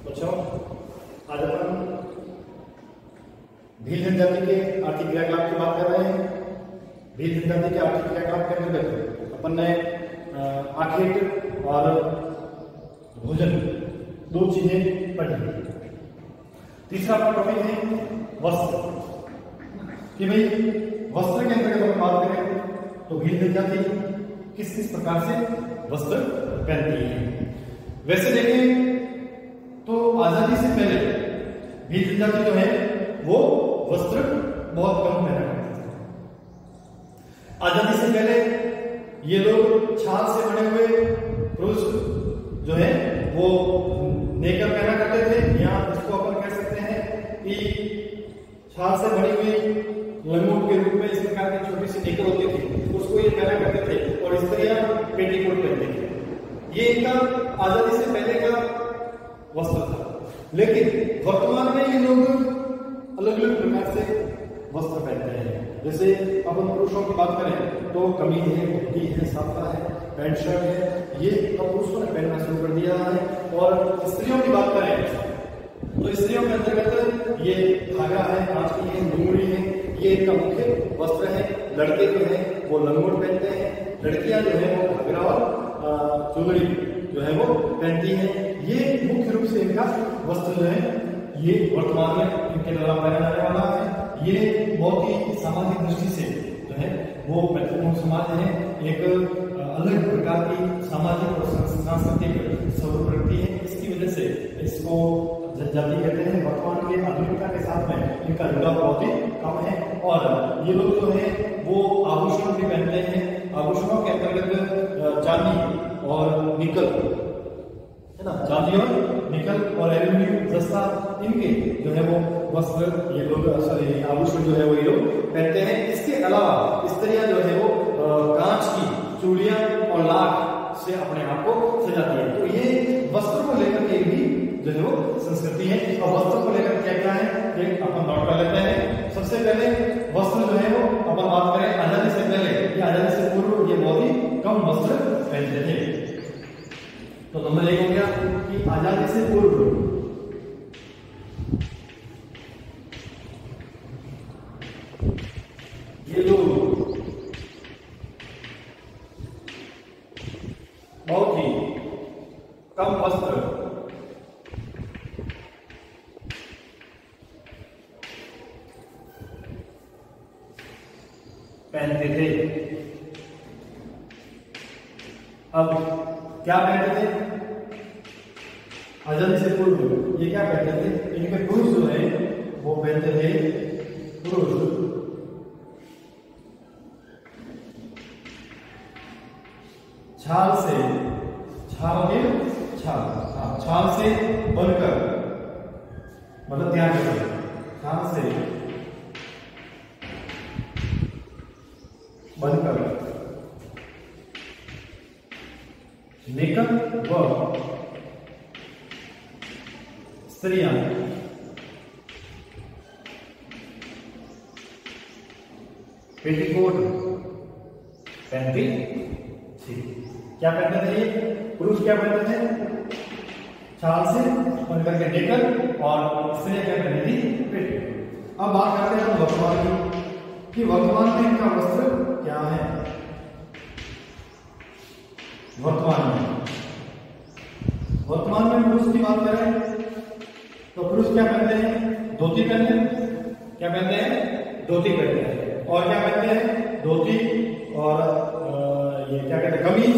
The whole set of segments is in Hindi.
बच्चों आज अपन भील जनजाति के आर्थिक क्रियाकलाप की बात कर रहे हैं। भील जनजाति के आर्थिक क्रियाकलाप के अंतर्गत अपन ने आखेट और भोजन दो चीजें पढ़ी। तीसरा अपना टॉपिक है वस्त्र, कि भाई वस्त्र के अंतर्गत अगर बात करें तो भील जनजाति किस किस प्रकार से वस्त्र पहनती है। वैसे देखें तो आजादी से पहले भील जनजाति जो है वो वस्त्र बहुत कम पहना करते थे। आजादी से पहले ये लोग छाल से बने हुए पुरुष जो है वो नेकर पहना करते थे, या इसको अपन कह सकते हैं कि छाल से बनी हुई लंगोट के रूप में इस प्रकार की छोटी सी नेकर होती थी, उसको ये पहना करते थे, और स्त्रियां पेटीकोट पहनती थी। ये इनका आजादी से पहले का वस्त्र था। लेकिन वर्तमान में ये लोग अलग अलग प्रकार से वस्त्र पहनते हैं। जैसे अपन पुरुषों की बात करें तो कमीज है, कुर्ती है, साफा है, पैंट शर्ट है, ये अब पुरुषों ने पहनना शुरू कर दिया है। और स्त्रियों की बात करें तो स्त्रियों के अंतर्गत ये धागा है, कांच की है, लुंगड़ी है, ये इनका मुख्य वस्त्र है। लड़के जो है वो लंगोट पहनते हैं, लड़कियां जो है वो घाघरा और चुनरी जो है वो पहनती हैं। ये मुख्य रूप से इनका वस्त्र जो है ये वर्तमान में इनके द्वारा पहना जाने वाला है। ये बहुत ही सामाजिक दृष्टि से जो है वो महत्वपूर्ण समाज है, एक अलग प्रकार की सामाजिक और सांस्कृतिक स्वरूप रखती है। इसकी वजह से इसको जनजाति कहते हैं। वर्तमान के आधुनिकता के साथ में इनका जुड़ाव बहुत ही कम है। और ये लोग जो है वो आभूषण भी पहनते हैं। आभूषणों के अंतर्गत चांदी और निकल है ना, चांदी और निकल और एल्यूमिनियम जस्ता, इनके जो है वो वस्त्र ये लोग आभूषण जो है वो ये लोग पहनते हैं। इसके अलावा स्त्रियां जो है वो कांच की चूड़ियां और लाख से अपने आप को सजाती है। तो ये वस्त्र को लेकर के भी जो है वो संस्कृति है। और वस्त्र को लेकर क्या क्या है ये अपन नोट कर लेते हैं। सबसे पहले वस्त्र जो है वो अपन बात करें आजादी से पहले या आजादी से पूर्व ये बहुत ही कम वस्त्र पहनते थे। तो नंबर 1 हो गया कि आजादी से पूर्व ये लोग बहुत ही कम वस्त्र पहनते थे। अब क्या पहनते थे आजादी से पूर्व? ये क्या पहनते थे? इनके पुरुष जो है वो पहनते थे पुरुष छाल से, छाल के छाल से बनकर, मतलब ध्यान रखिए, छाल से बनकर नेकर व स्त्रियां पेटीकोट पहनती थी। क्या पहनते थे ये पुरुष? क्या पहनते थे? छाल से बनकर के नेकर, और स्त्रियां क्या पहनती थी? पेटीकोट। अब बात करते हैं हम वर्तमान की, कि वर्तमान में इनका वस्त्र क्या है। वर्तमान में पुरुष की बात करें तो पुरुष क्या पहनते हैं? धोती पहनते हैं। क्या पहनते हैं? धोती पहनते हैं। और क्या पहनते हैं? धोती और ये क्या कहते हैं, कमीज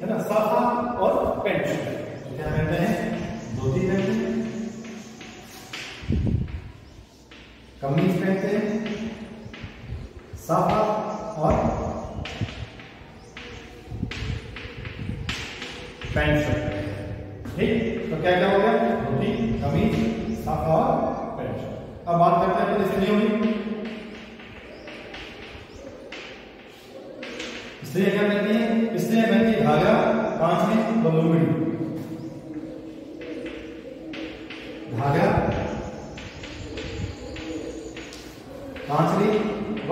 है ना, साफा और पैंट शर्ट। क्या पहनते हैं? धोती पहनते हैं, कमीज पहनते हैं, साफा और पैंट शर्ट। ठीक, तो क्या क्या हो गया? धोती, कमीज, साफा और पैंट शर्ट। अब बात करते हैं अपने स्त्रियों की। स्त्रियां क्या पहनती हैं? स्त्रियां पहनती है घाघरा, कांचली व लुंगड़ी। घाघरा, कांचली व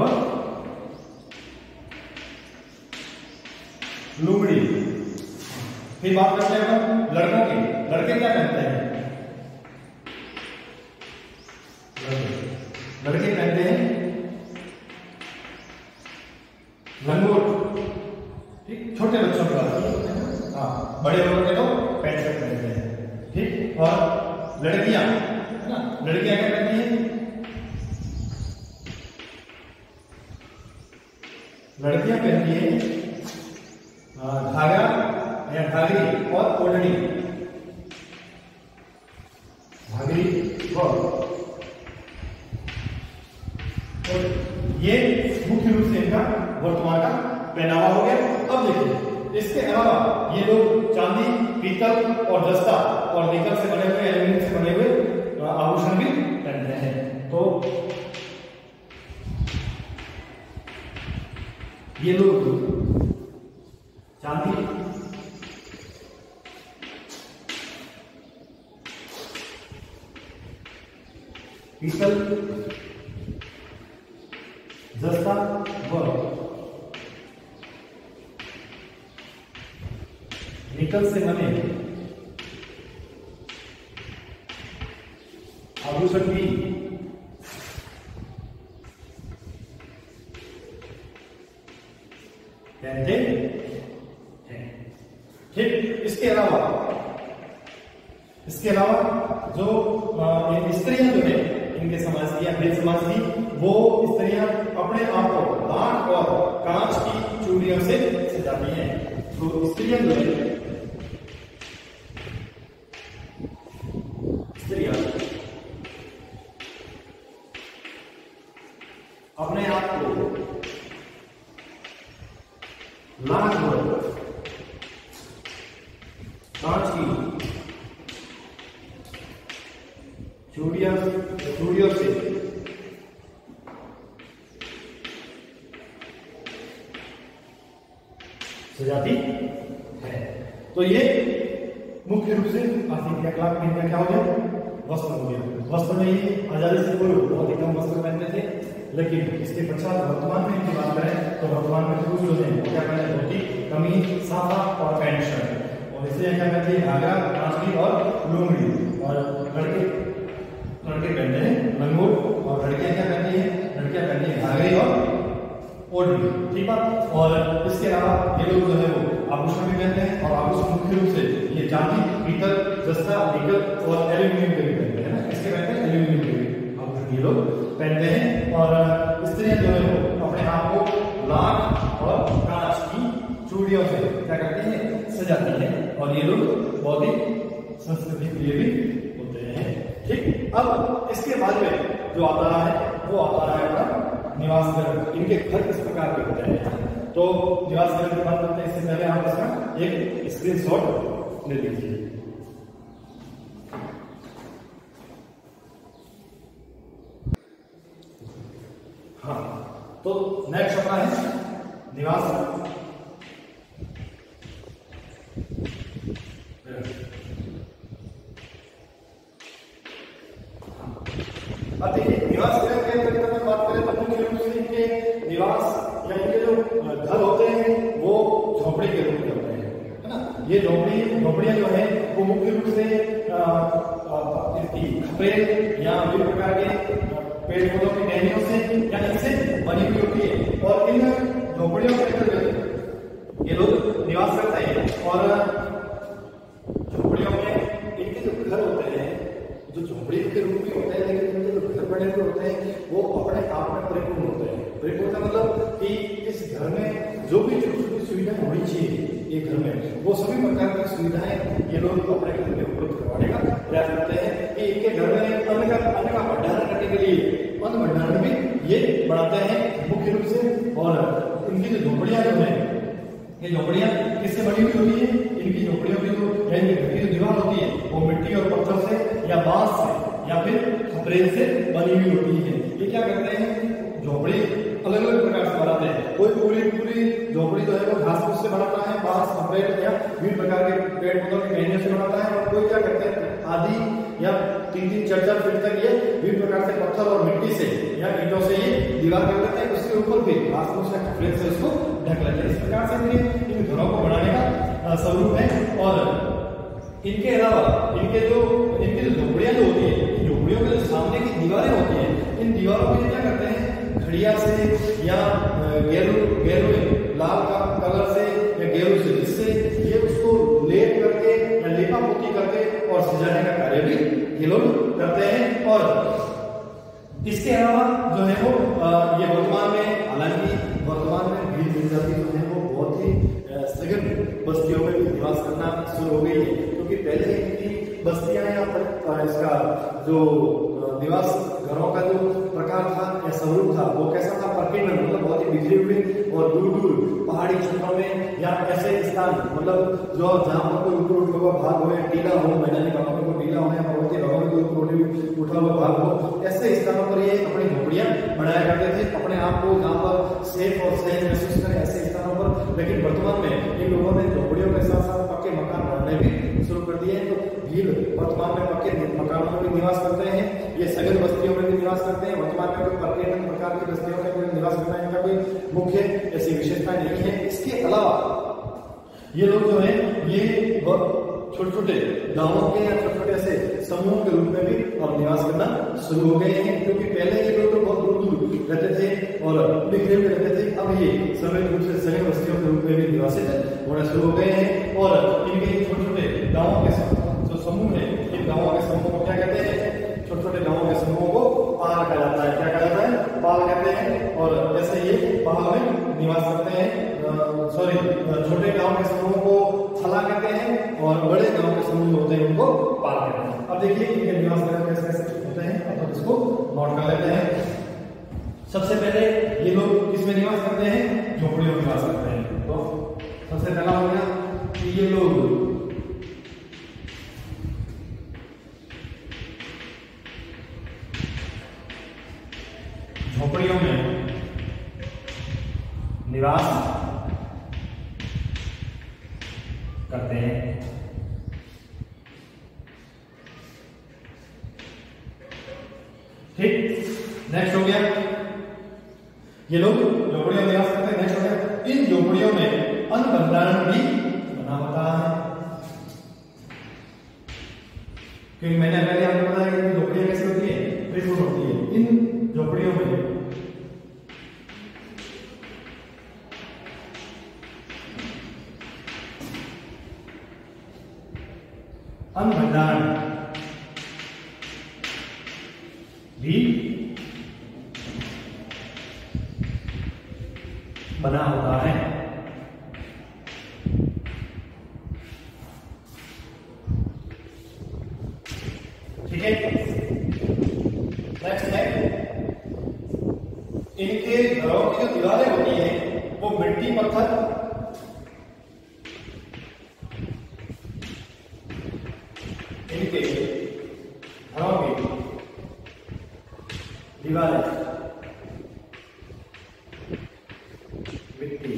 लुंगड़ी। फिर बात करते हैं हम लड़कों की। लड़के क्या पहनते हैं? लड़के पहनते हैं लंगोट, ठीक, छोटे बच्चों के बाद। हाँ, बड़े लोगों के तो पैंट शर्ट पहनते हैं, ठीक। और लड़कियां, है ना, लड़कियां क्या पहनती हैं? लड़कियां पहनती हैं घाघरा या घाघरी और ओढ़नी, घाघरी और ये मुख्य रूप से इनका वर्तमान का पहनावा हो गया। अब देखिए, इसके अलावा ये लोग चांदी, पीतल और जस्ता और निकल से बने हुए, एल्यूमिनियम से बने हुए आभूषण भी पहनते हैं। तो ये लोग चांदी, पीतल, जस्ता व निकल से बने आभूषण भी पहनते हैं, ठीक। इसके अलावा जो स्त्रियां जो है इनके समाज की या भेद समाज की, वो स्त्रियां अपने आप को लाख और कांच की चूड़ियों से सजाती हैं। तो स्त्रियां जो है, स्त्रियां अपने आप को लाख और कांच की चूड़ियों से सजाती है। तो ये मुख्य रूप से आर्थिक क्रियाकलाप में क्या हो गया? वस्त्र हो गया। वस्त्र में ये आजादी से पूर्व बहुत ही कम वस्त्र पहनते थे, लेकिन इसके पश्चात वर्तमान में इनकी बात करें तो वर्तमान में पुरुष जो है क्या पहने? धोती, कमीज, साफा और पैंट शर्ट। और इसलिए क्या कहते हैं? घाघरा, कांचली और लुंगड़ी। और लड़के पहनते हैं लंगोट और लड़कियां क्या पहनती हैं? लड़कियां पहनती हैं घाघरी और ओढ़नी, ठीक है। और इसके अलावा ये लोग जो है वो आभूषण भी पहनते हैं, और आभूषण मुख्य रूप से ये चांदी, पीतल, जस्ता, निकल और एल्यूमिनियम के भी पहनते हैं ना, इसके पहनते हैं एल्यूमिनियम के भी आभूषण ये लोग पहनते हैं। और स्त्रियां जो है वो अपने आप को लाख और कांच की चूड़ियों से क्या करती हैं? सजाती हैं। और ये लोग बहुत ही संस्कृति प्रिय भी होते हैं, ठीक। अब इसके बाद में जो आता है वो आता है अपना निवास घर। इनके घर किस प्रकार के होते हैं? तो निवास घर की बात करते हैं, इससे पहले आप इसका एक स्क्रीनशॉट ले लीजिए। हाँ, तो नेक्स्ट अपना है निवास घर। अब देखिए, निवास गृह के अंतर्गत अगर बात करें तो मुख्य रूप से इनके निवास या इनके जो घर होते हैं वो झोपड़ी के रूप में होते हैं, है ना। ये झोपड़ियां जो है वो मुख्य रूप से खपरेल या विभिन्न प्रकार के पेड़ पौधों की टहनियों से या इनसे बनी हुई होती है। और इन झोपड़ियों के अंतर्गत ये लोग निवास करते हैं। और झोपड़ियों में इनके जो घर होते हैं, जो झोपड़ी के रूप में होते हैं, लेकिन इनके जो घर बने हुए होते हैं वो अपने आप में परिपूर्ण होते हैं। परिपूर्ण मतलब कि इस घर में जो भी छोटी छोटी सुविधाएं होनी चाहिए ये घर में, वो सभी प्रकार की सुविधाएं ये लोग अपने घर में उपलब्ध करवाने का प्रयास करते हैं। कि इनके घर में अन्न का भंडारण करने के लिए अन्न भंडारण भी ये बनाते हैं मुख्य रूप से। और इनकी जो झोपड़ियां जो है, ये झोपड़ियां किससे बनी हुई होती है? इनकी झोपड़ियों की जो इनके घर की जो दीवार होती है वो मिट्टी और पत्थर से या बांस से या फिर खपरेल से बनी हुई होती है। ये क्या करते हैं? झोपड़ी अलग अलग प्रकार से बनाते हैं। कोई पूरी झोपड़ी जो है वो घास फूस से बनाता है, बांस, खपरेल या विभिन्न प्रकार के पेड़ पौधों की टहनियों से बनाता है। और कोई क्या करते हैं? आधी या 3-3, 4-4 फीट तक ये विभिन्न प्रकार से पत्थर और मिट्टी से या ईंटों से ये दीवार कर देते हैं, उसके ऊपर भी घास फूस या खपरेल से उसको ढक लेते हैं। इस प्रकार से इन घरों को बनाने का स्वरूप है। और इनके अलावा इनकी जो झोपड़ियां जो होती है, झोपड़ियों के जो सामने की दीवारें होती हैं, इन दीवारों में क्या करते हैं, खड़िया से या गेरू लाल का कलर से या गेरू से, जिससे ये उसको लेप करके या लेपा पोती करके और सजाने का कार्य भी ये लोग करते हैं। और इसके अलावा जो है वो ये वर्तमान में, हालांकि वर्तमान में भील जनजाति जो है वो बहुत ही सघन बस्तियों में निवास करना शुरू हो गई है, क्योंकि पहले इनकी बस्तियां या इसका जो निवास घरों का जो प्रकार था या स्वरूप था वो कैसा था, प्रकीर्णन, मतलब बहुत ही बिखरे हुए और दूर दूर पहाड़ी क्षेत्रों में या ऐसे स्थान, मतलब जो जहाँ पर कोई ऊपर उठा हुआ भाग हो या टीला हो, मैदानी भागों में कोई टीला हो या पर्वतीय भागों में कोई ऊपर उठा हुआ भाग हो, ऐसे स्थानों पर ये अपनी झोपड़ियां बनाया करते थे अपने आप को जहाँ पर सेफ और सहज महसूस करें, ऐसे स्थानों पर। लेकिन वर्तमान में इन लोगों ने झोपड़ियों के साथ साथ पक्के मकान बनाने भी शुरू कर दिए हैं। तो भील वर्तमान में पक्के मकानों में भी निवास करते हैं, ये सघन बस्तियों में भी निवास करते हैं। वर्तमान में कोई प्रकीर्णन प्रकार की बस्तियों में कोई निवास करना इनका कोई मुख्य ऐसी विशेषता नहीं है। इसके अलावा ये लोग जो है ये छोटे छोटे गांवों के या छोटे छोटे ऐसे समूह के रूप में भी और निवास करना शुरू हो गए हैं, क्योंकि पहले ये लोग तो बहुत दूर दूर रहते थे और बिखरे हुए रहते थे, अब ये समय रूप से सघन बस्तियों के रूप में भी निवासित होना शुरू हो गए हैं। और इनके छोटे छोटे गाँवों के जो समूह है, इन गाँवों के समूह को क्या कहते हैं, छोटे छोटे गाँवों के समूह को पाल कहा जाता है। क्या कहा जाता है, पाल कहते हैं। और जैसे ये पाल में निवास करते हैं, सॉरी, छोटे गांव के समूह को थला कहते हैं और बड़े गांव के समूह होते हैं उनको पाल कहते हैं। अब देखिए इनके निवास कैसे कैसे होते हैं, अब इसको नोट कर लेते हैं। सबसे पहले ये लोग किसमें निवास करते हैं, झोपड़ियों में निवास करते हैं। तो सबसे पहला हो गया कि ये लोग झोपड़ियों में निवास करते हैं। ठीक, नेक्स्ट हो गया, ये लोग झोपड़ियों में निवास करते हैं। नेक्स्ट हो गया, इन झोपड़ियों में अन्न भंडारण भी बना होता है, क्योंकि मैंने पहले आपको बताया कि झोपड़ियां कैसे होती है, त्रिभुज होती है। इन झोपड़ियों में अन्न भंडारण भी बना होता है। ठीक है, नेक्स्ट है, इनके घरों की जो दीवारें होती हैं वो मिट्टी पत्थर इनके घरों की दीवारें मिट्टी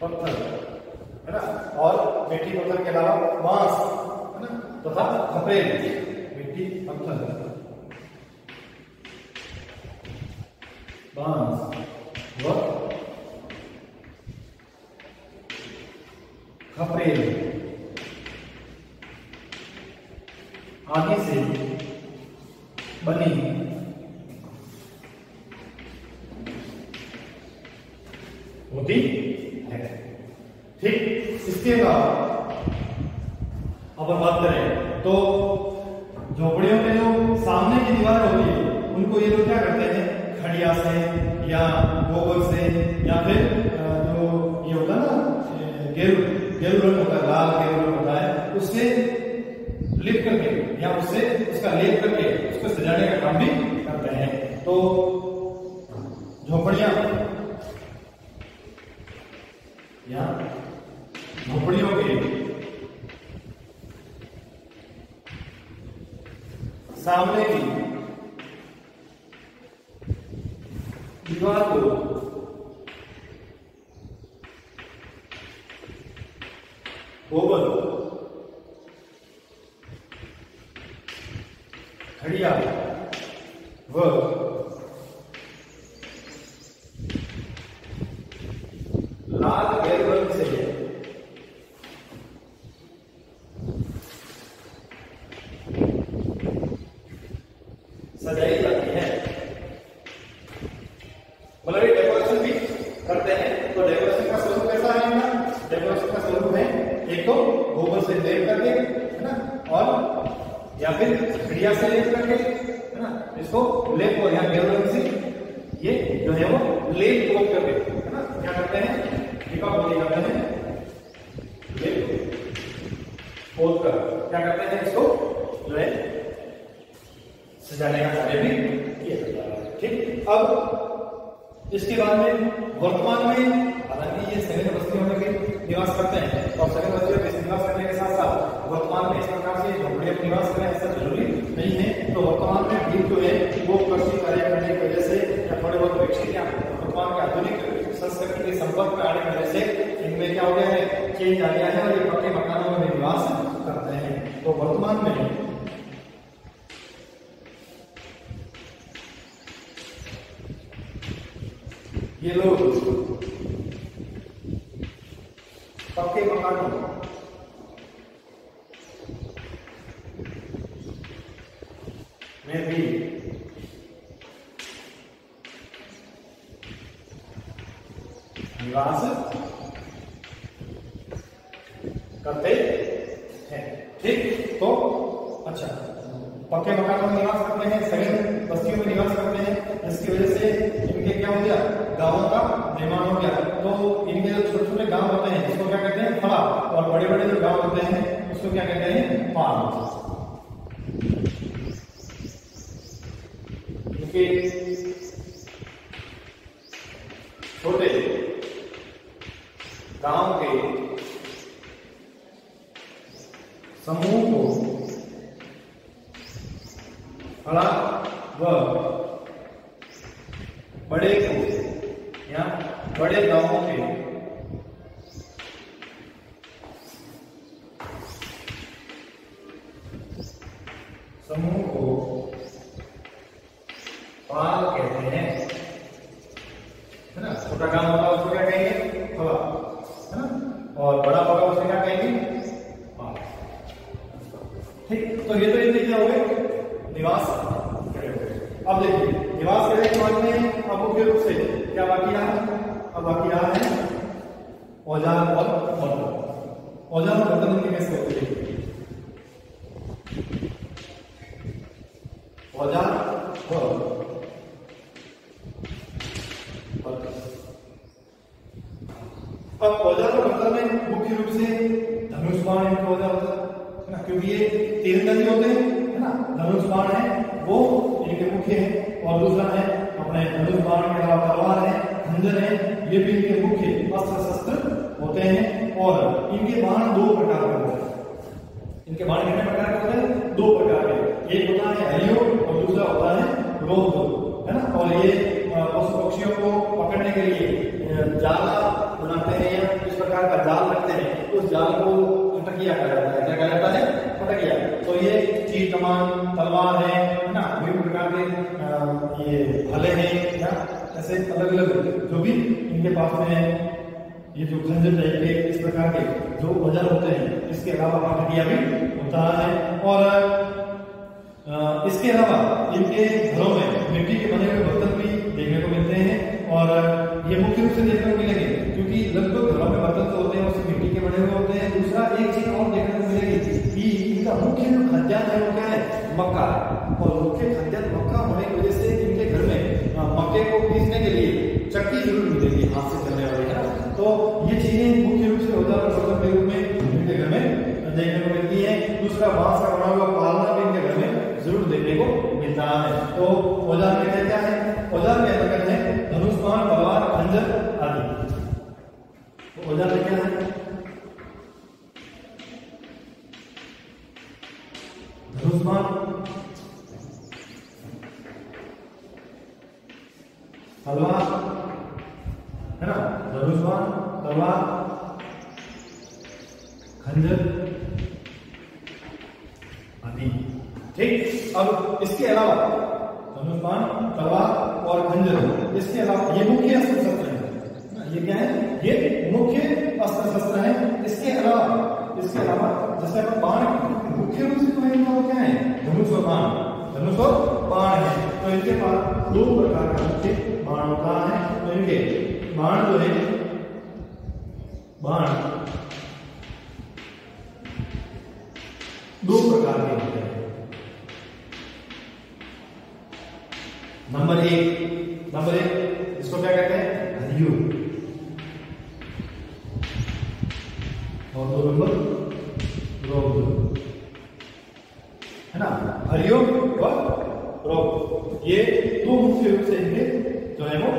पत्थर है ना, और मिट्टी पत्थर के अलावा बांस है ना तथा खपरेल, मिट्टी पत्थर बांस व खपरेल आदि से बनी होती है। ठीक, इसके अलावा अब बात करें तो झोपड़ियों में जो सामने की दीवार होती है उनको ये लोग क्या करते हैं, खड़िया से या गोबर से या फिर जो ये होता है ना गेरू रंग होता है, लाल गेरू रंग होता है, उससे लिप करके या उससे उसका लेप करके उसको सजाने का काम भी करते हैं। तो झोपड़ियां या झोपड़ियों के सामने की दीवार को गोबर, खड़िया व को यहाँ गैर से ये जो है वो लेप पोत करके, है ना, क्या करते हैं, दीपावली करते हैं, लेप पोत कर क्या करते हैं, इसको जो है सजाने का कार्य भी किया जाता है। ठीक, अब इसके बाद में वर्तमान में हालांकि ये सैन्य बस्तियों में निवास करते हैं, और सैन्य बस्तियों में निवास करने के साथ साथ वर्तमान में इस प्रकार से झोपड़ियों में निवास करें ऐसा जरूरी नहीं है। तो वर्तमान में भी जो है वो कृषि कार्य करने की वजह से या थोड़े बहुत विकसित या वर्तमान के आधुनिक संस्कृति के संपर्क में आने की वजह से इनमें क्या हो गया है, चेंज आ गया है और ये पक्के मकानों में निवास करते हैं। तो वर्तमान में ये लोग पक्के मकानों में भी निवास करते हैं। ठीक, तो अच्छा, पक्के मकानों में निवास करते हैं, सघन बस्तियों में निवास करते हैं, जिसकी वजह से इनके क्या हो गया, गांवों का निर्माण हो गया। तो इनके जो छोटे छोटे गांव होते हैं इसको क्या कहते हैं, फड़ा, और बड़े बड़े जो गांव होते हैं उसको क्या कहते हैं, पाल। इनके छोटे गांव के समूह को फड़ा व बड़े को या बड़े गांवों के समूह को पाल कहते हैं, है ना। छोटा गांव होगा उसको क्या कहेंगे, फला, है ना, और बड़ा होगा उसको क्या कहेंगे, पाल। ठीक, तो ये तो इतने क्या हो गए, निवास करे हुए। अब देखिए निवास करने के बाद में अब मुख्य रूप से क्या बाकी रहा है, अब बाकी रहा है औजार और बर्तन। औजार और बर्तन इनके कैसे होते हैं, औजार और बर्तन। अब औजार और बर्तन में मुख्य रूप से धनुष बाण इनका औजार होता है ना, क्योंकि ये तीरंदाजी होते हैं, है ना। धनुष बाण है वो इनके मुख्य है, और दूसरा है अपने धनुष बाण के अलावा तलवार है, खंजर है, ये भी इनके मुख्य अस्त्र शस्त्र होते हैं। और इनके बाण दो प्रकार के होते हैं। इनके बाण कितने प्रकार के होते हैं, दो प्रकार के। एक होता है हरियो और दूसरा होता है रोध, है ना। और ये पशु पक्षियों को पकड़ने के लिए जाला बनाते हैं या इस प्रकार का जाल रखते हैं, उस जाल को फटकिया कहा जाता है। क्या कहा जाता है, फटकिया। तो ये तीर कमान, तलवार है ना, विभिन्न प्रकार के ये भले हैं या ऐसे अलग अलग जो भी इनके पास में है, ये जो खंजर टाइप के इस प्रकार के जो औजार होते हैं, इसके अलावा फटकिया भी होता है। और इसके अलावा इनके घरों में मिट्टी के बने हुए बर्तन भी देखने को मिलते हैं, और ये मुख्य रूप से देखने को मिलेंगे क्योंकि लगभग घरों में बर्तन तो होते हैं उससे मिट्टी के बने हुए होते हैं। दूसरा एक चीज और देखने को मिलेगी कि इनका मुख्य जो खाद्यान्न है वो क्या है, मक्का। और मुख्य खाद्यान्न मक्का होने की वजह से इनके घर में मक्के को पीसने के लिए चक्की जरूर मिलेगी, हाथ से चलने वाली, है ना। तो ये चीजें मुख्य रूप से औजार और बर्तन के रूप में इनके घर में देखने को मिलती है। दूसरा बांस का बना हुआ पालना भी इनके घर में जरूर देखने को मिलता है। तो औजार में क्या है, औजार के अंतर्गत है धनुष बाण, तलवार, खंजर आदि। तो औजार में क्या है, धनुष बाण, तलवार, है ना, धनुष बाण, तलवार, खंजर आदि। ठीक, अब इसके अलावा धनुष बाण, तलवार और खंजर, इसके अलावा ये मुख्य अस्त्र शस्त्र है। ये क्या है, ये मुख्य अस्त्र शस्त्र है। इसके अलावा जैसे अपन बाण मुख्य रूप से तो इनका क्या है, धनुष और बाण, धनुष और बाण है। तो इनके पास दो प्रकार का मुख्य बाण होता है। तो इनके बाण जो है, बाण दो प्रकार के होते हैं। नंबर एक इसको क्या कहते हैं? हरियो। और 2 नंबर रोग, है ना? हरियो और रोग, ये 2 मुख्य रूप से इनके जो है वो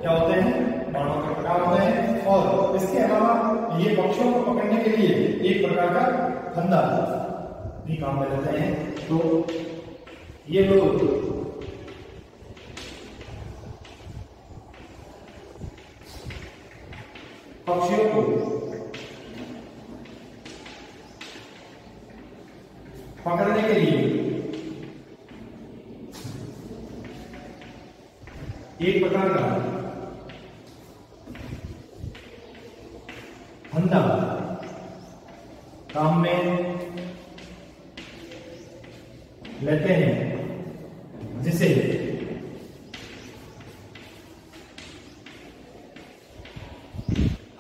क्या होते हैं? बाणों के प्रकार होते हैं। और इसके अलावा ये पक्षियों को पकड़ने के लिए एक प्रकार का फंदा भी काम में लेते हैं। तो ये लोग पक्षियों को पकड़ने के लिए एक प्रकार का फंदा काम में लेते हैं, जिसे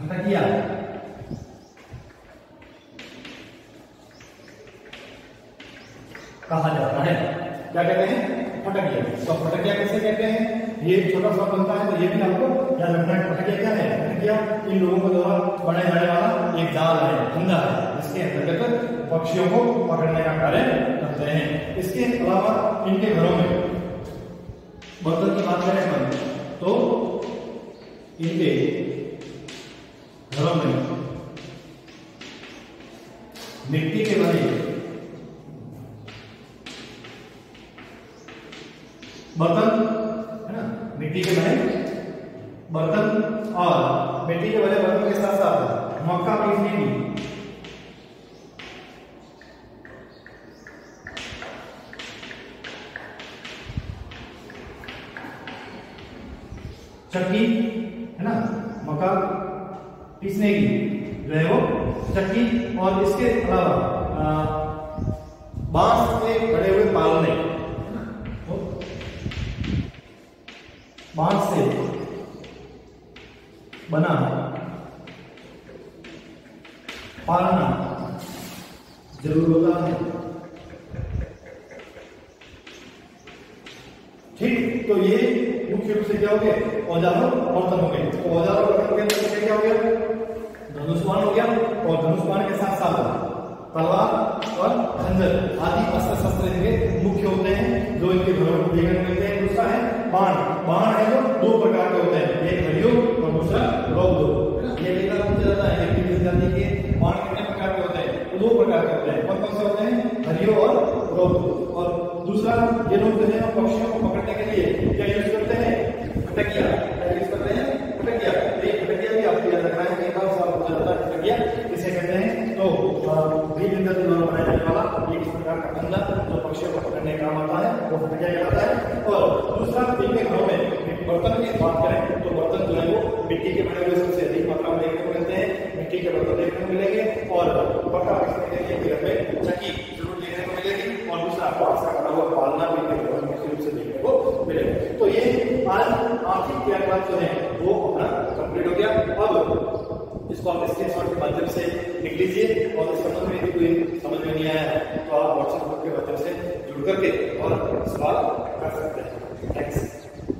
फटकिया कहा जाता है। क्या कहते हैं? फटकिया। तो फटकिया कैसे कहते हैं? ये छोटा सा बनता है, तो ये भी आपको याद रखना है। फटकिया क्या है? फटकिया इन लोगों के द्वारा बनाए जाने वाला एक जाल है, फंदा है, जिसके अंतर्गत पक्षियों को पकड़ने का कार्य करते हैं। इसके अलावा इनके घरों में बर्तन की बात करें अपन, तो इनके घरों में मिट्टी के बने बर्तन, है ना? मिट्टी के बने बर्तन और मिट्टी के बने बर्तन के साथ साथ मक्का पीसने की चक्की, है ना? मक्का पीसने की जो है वो चक्की, और इसके अलावा बांस से बने हुए पालने, बांस से बना पालना जरूर होता है। ठीक, तो ये मुख्य रूप से क्या हो गया? औजार और बर्तन हो गए। तो औजार और बर्तन के अंदर क्या हो गया? धनुष्मान हो गया, और धनुष्मान के साथ साथ तलवार और खंजर आदि अस्त्र शस्त्र इनके मुख्य होते हैं, जो इनके घरों में देखने को मिलते हैं। दूसरा है बाण। बाण है जो 2 प्रकार के होते हैं, एक हरियो और दूसरा रोग। ये देखना पूछा जाता है कि जाति के बाण कितने प्रकार के होते हैं? तो 2 प्रकार के होते हैं। कौन कौन से होते हैं? हरियो और रोग। और दूसरा, ये लोग जो है पक्षियों को पकड़ने के लिए क्या यूज करते हैं? फटकिया। क्या यूज करते हैं? फटकिया। फटकिया भी आपको याद रखना है, एक और सवाल पूछा जाता है फटकिया किसे कहते हैं? तो द्वारा बनाया जाने वाला एक इस प्रकार का फंदा जो पक्षियों को पकड़ने का काम आता है, वो फटकिया कहलाता है। और दूसरा, इनके घरों में बर्तन की बात करें तो बर्तन जो है वो मिट्टी के बने हुए सबसे अधिक मात्रा में देखने को मिलते हैं। मिट्टी के बर्तन देखने को मिलेंगे, और मक्का पीसने के लिए घर में चक्की जरूर देखने को मिलेगी, और दूसरा बांस का बना हुआ पालना भी मुख्य रूप से देखने को मिलेगा। तो ये आज आर्थिक क्रियाकलाप जो है वो अपना कंप्लीट हो गया। अब इसको आप स्क्रीनशॉट के माध्यम से लिख लीजिए, और इस संबंध में यदि कोई समझ में नहीं आया है तो आप व्हाट्सएप ग्रुप के माध्यम से जुड़ करके और सवाल कर सकते हैं। थैंक्स।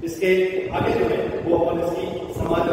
इसके आगे जो है वो अपन इसकी समाज